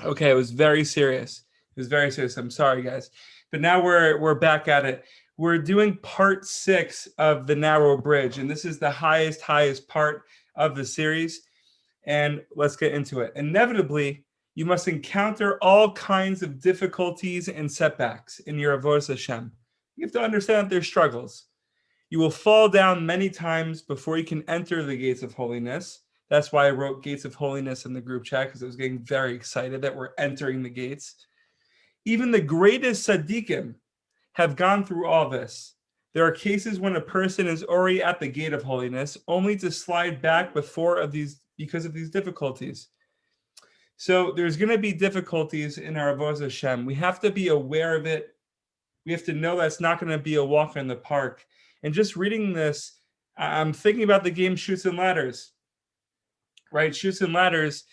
Okay, it was very serious. It was very serious. I'm sorry, guys. But now we're back at it. We're doing part 6 of the narrow bridge, and this is the highest part of the series. And let's get into it. Inevitably, you must encounter all kinds of difficulties and setbacks in your avodas Hashem. You have to understand that there's struggles. You will fall down many times before you can enter the gates of holiness. That's why I wrote Gates of Holiness in the group chat, because I was getting very excited that we're entering the gates. Even the greatest tzaddikim have gone through all this. There are cases when a person is already at the gate of holiness, only to slide back because of these difficulties. So there's going to be difficulties in our avodas Hashem. We have to be aware of it. We have to know that's not going to be a walk in the park. And just reading this, I'm thinking about the game Chutes and Ladders. Right? Chutes and Ladders,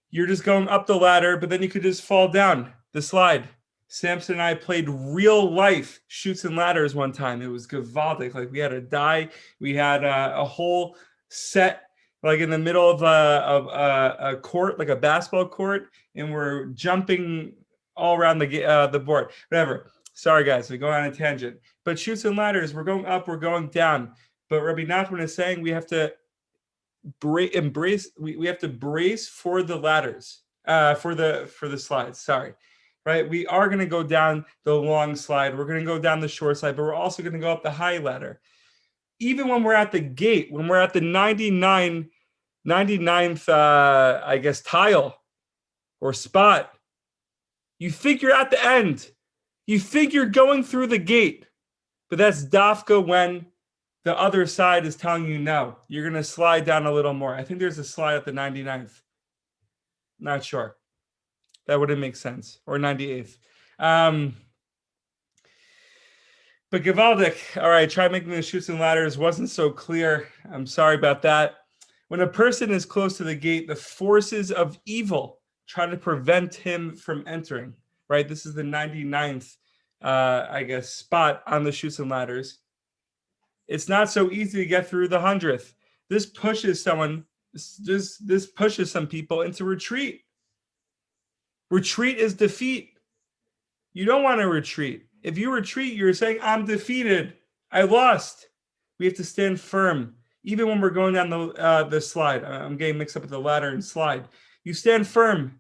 you're just going up the ladder, but then you could just fall down the slide. Samson and I played real life Chutes and Ladders one time. It was gewaldic. Like, we had a die. We had a whole set, like in the middle of a court, like a basketball court, and we're jumping all around the board. Whatever. Sorry, guys, we go on a tangent. But Chutes and Ladders, we're going up, we're going down. But Rabbi Nachman is saying we have to brace for the ladders, for the slides. Sorry, right? We are going to go down the long slide. We're going to go down the short slide, but we're also going to go up the high ladder. Even when we're at the gate, when we're at the 99th, I guess, tile or spot, you think you're at the end. You think you're going through the gate, but that's dafka when the other side is telling you no. You're going to slide down a little more. I think there's a slide at the 99th. Not sure. That wouldn't make sense. Or 98th. But gewaldic. All right, try making the Chutes and Ladders. Wasn't so clear. I'm sorry about that. When a person is close to the gate, the forces of evil try to prevent him from entering. Right? This is the 99th, I guess, spot on the Chutes and Ladders. It's not so easy to get through the 100th. This pushes some people into retreat. Retreat is defeat. You don't want to retreat. If you retreat, you're saying, I'm defeated. I lost. We have to stand firm. Even when we're going down the slide. I'm getting mixed up with the ladder and slide. You stand firm.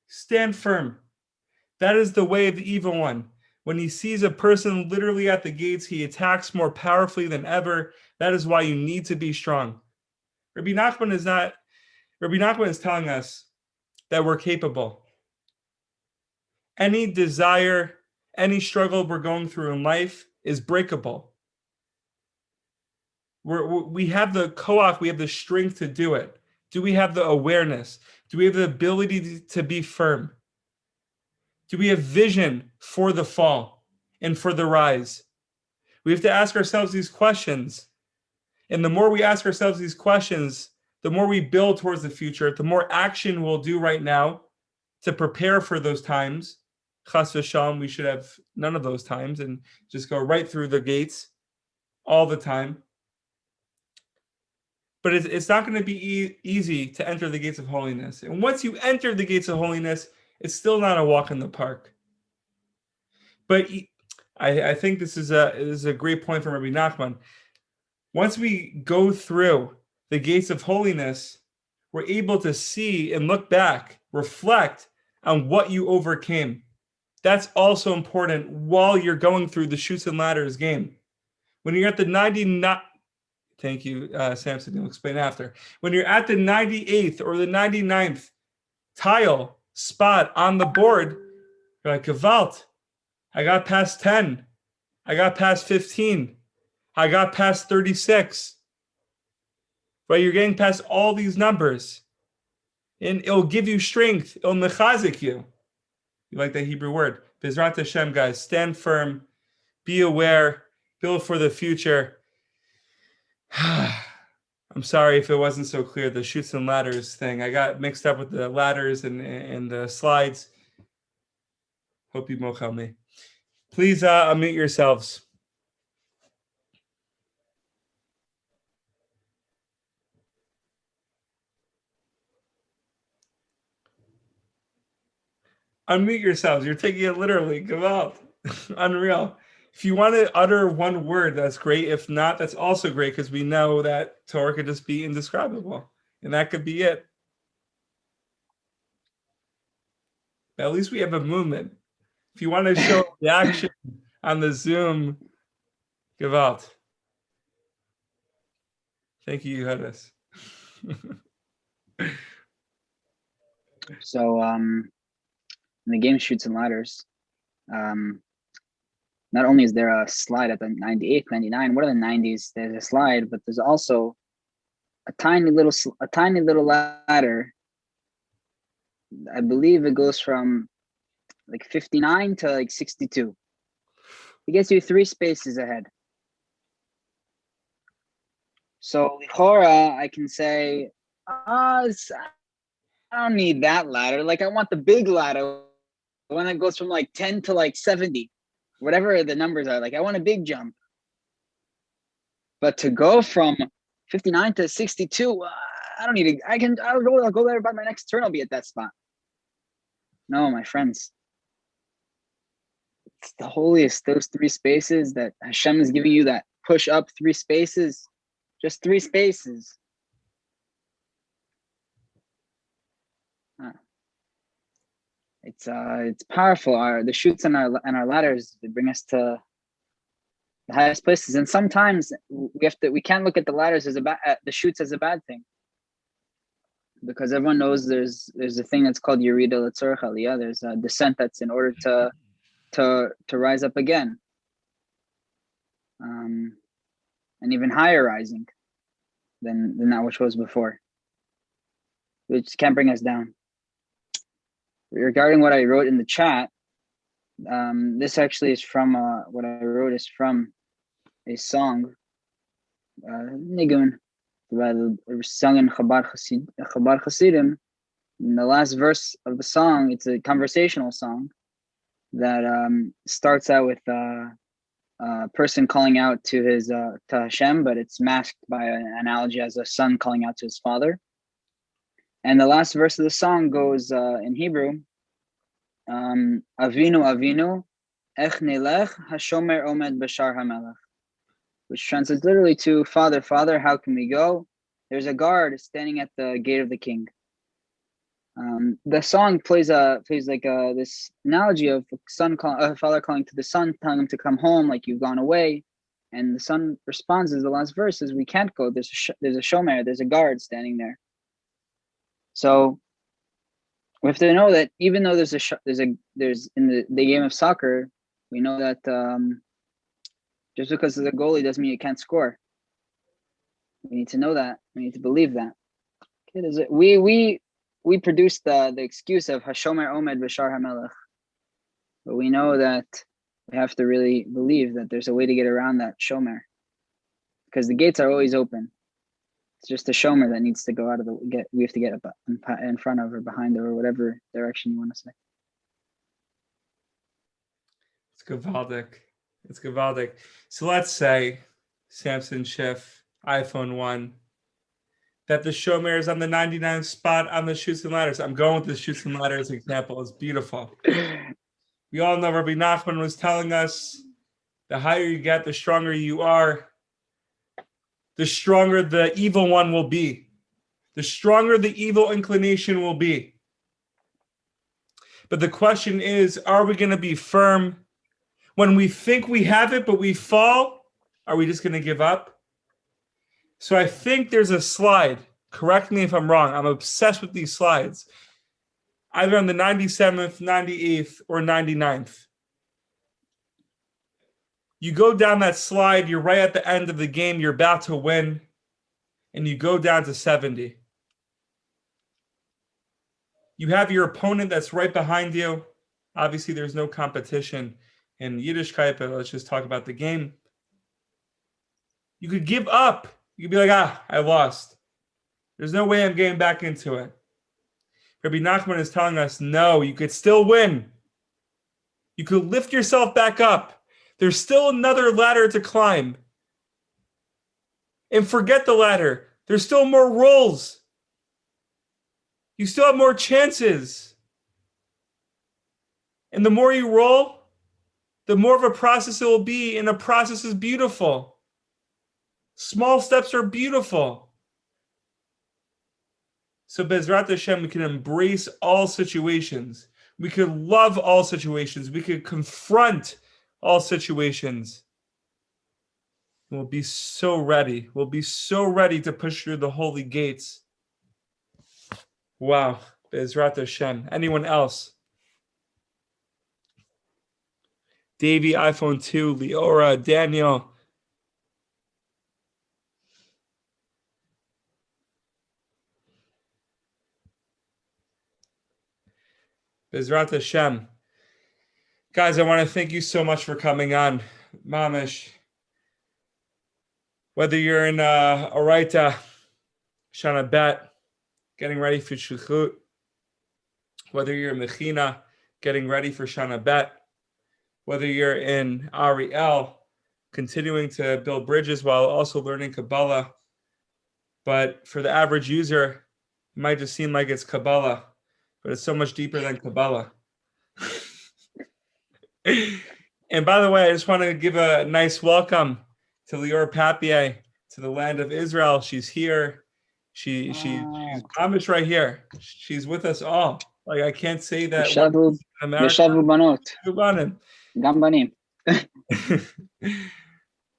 Stand firm. That is the way of the evil one. When he sees a person literally at the gates, he attacks more powerfully than ever. That is why you need to be strong. Rabbi Nachman is telling us that we're capable. Any desire, any struggle we're going through in life is breakable. We have the koach, we have the strength to do it. Do we have the awareness? Do we have the ability to be firm? Do we have vision for the fall and for the rise? We have to ask ourselves these questions. And the more we ask ourselves these questions, the more we build towards the future, the more action we'll do right now to prepare for those times. Chas v'shalom, we should have none of those times and just go right through the gates all the time. But it's not going to be easy to enter the gates of holiness. And once you enter the gates of holiness, it's still not a walk in the park. But I think this is a great point from Rabbi Nachman. Once we go through the gates of holiness, we're able to see and look back, reflect on what you overcame. That's also important while you're going through the Chutes and Ladders game. When you're at the 99th, thank you, Samson, you'll explain after. When you're at the 98th or the 99th tile spot on the board, you're like, gewalt, I got past 10. I got past 15. I got past 36. Right? You're getting past all these numbers. And it'll give you strength. It'll mechazik you. You like that Hebrew word. Bezrat Hashem, guys. Stand firm. Be aware. Build for the future. I'm sorry if it wasn't so clear, the Chutes and Ladders thing. I got mixed up with the ladders and the slides. Hope you mochel me. Please unmute yourselves. Unmute yourselves. You're taking it literally. Come out. Unreal. If you want to utter one word, that's great. If not, that's also great because we know that Torah could just be indescribable. And that could be it. But at least we have a movement. If you want to show reaction on the Zoom, give out. Thank you, Yohannes. So in the game Chutes and Ladders, not only is there a slide at the 98th, 99, what are the 90s? There's a slide, but there's also a tiny little ladder. I believe it goes from like 59 to like 62. It gets you 3 spaces ahead. So Lichora, I can say, I don't need that ladder. Like I want the big ladder, one that goes from like 10 to like 70, whatever the numbers are. Like I want a big jump. But to go from 59 to 62, I don't need to. I'll go there by my next turn. I'll be at that spot. No, my friends. It's the holiest, those 3 spaces that Hashem is giving you, that push up 3 spaces, just 3 spaces. It's powerful. The chutes and our ladders, they bring us to the highest places. And sometimes we can't look at the ladders as the chutes as a bad thing, because everyone knows there's a thing that's called Yerida L'Tzorech Aliyah. There's a descent that's in order to rise up again, and even higher rising than that which was before, which can't bring us down. Regarding what I wrote in the chat, this actually is from what I wrote is from a song, Nigun, sung in Chabad Hasidim. In the last verse of the song, it's a conversational song that starts out with a person calling out to Hashem, but it's masked by an analogy as a son calling out to his father. And the last verse of the song goes in Hebrew, Avinu, Avinu, Ech Nilech, Hashomer Omed Bashar HaMelech, which translates literally to, Father, Father, how can we go? There's a guard standing at the gate of the king. The song plays like this analogy of father calling to the son, telling him to come home, like you've gone away. And the son responds as the last verse is, we can't go. There's a shomer, there's a guard standing there. So we have to know that even though there's in the game of soccer, we know that just because there's a goalie doesn't mean you can't score. We need to know that. We need to believe that. Okay, we produce the excuse of Hashomer Omed Bashar HaMelech, but we know that we have to really believe that there's a way to get around that shomer, because the gates are always open. It's just a shomer that needs to go out of we have to get in front of or behind or whatever direction you want to say. It's Gavaldic. It's Gavaldic. So let's say Samson Schiff, iPhone 1, that the shomer is on the 99th spot on the Chutes and Ladders. I'm going with the Chutes and Ladders example. It's beautiful. We all know Rabbi Nachman was telling us the higher you get, the stronger you are, the stronger the evil one will be, the stronger the evil inclination will be. But the question is, are we going to be firm when we think we have it, but we fall? Are we just going to give up? So I think there's a slide. Correct me if I'm wrong. I'm obsessed with these slides. Either on the 97th, 98th, or 99th. You go down that slide, you're right at the end of the game, you're about to win, and you go down to 70. You have your opponent that's right behind you. Obviously, there's no competition in Yiddishkeit, but let's just talk about the game. You could give up. You could be like, I lost. There's no way I'm getting back into it. Rabbi Nachman is telling us, no, you could still win. You could lift yourself back up. There's still another ladder to climb. And forget the ladder. There's still more rolls. You still have more chances. And the more you roll, the more of a process it will be, and a process is beautiful. Small steps are beautiful. So Bezrat Hashem, we can embrace all situations. We could love all situations. We could confront all situations. We'll be so ready. We'll be so ready to push through the holy gates. Wow. Bezrat Hashem. Anyone else? Davey, iPhone 2, Leora, Daniel. Bezrat Hashem. Guys, I want to thank you so much for coming on. Mamish. Whether you're in Oraita, Shana Bet, getting ready for Shechut, whether you're in Mechina, getting ready for Shana Bet, whether you're in Ariel, continuing to build bridges while also learning Kabbalah. But for the average user, it might just seem like it's Kabbalah, but it's so much deeper than Kabbalah. And by the way, I just want to give a nice welcome to Lior Papier to the land of Israel. She's here. She's Amish right here. She's with us all. Like I can't say that. Yeshavu banot. Gam banim.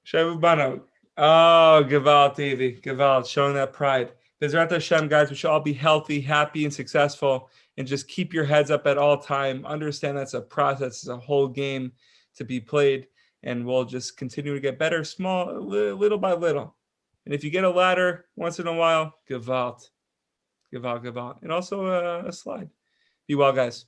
Shavu banot. Oh, Gevalt, Davey. Gevalt, showing that pride. Bezrat Hashem, guys, we should all be healthy, happy, and successful. And just keep your heads up at all time. Understand that's a process. It's a whole game to be played. And we'll just continue to get better, small, little by little. And if you get a ladder once in a while, Gevalt. And also a slide. Be well, guys.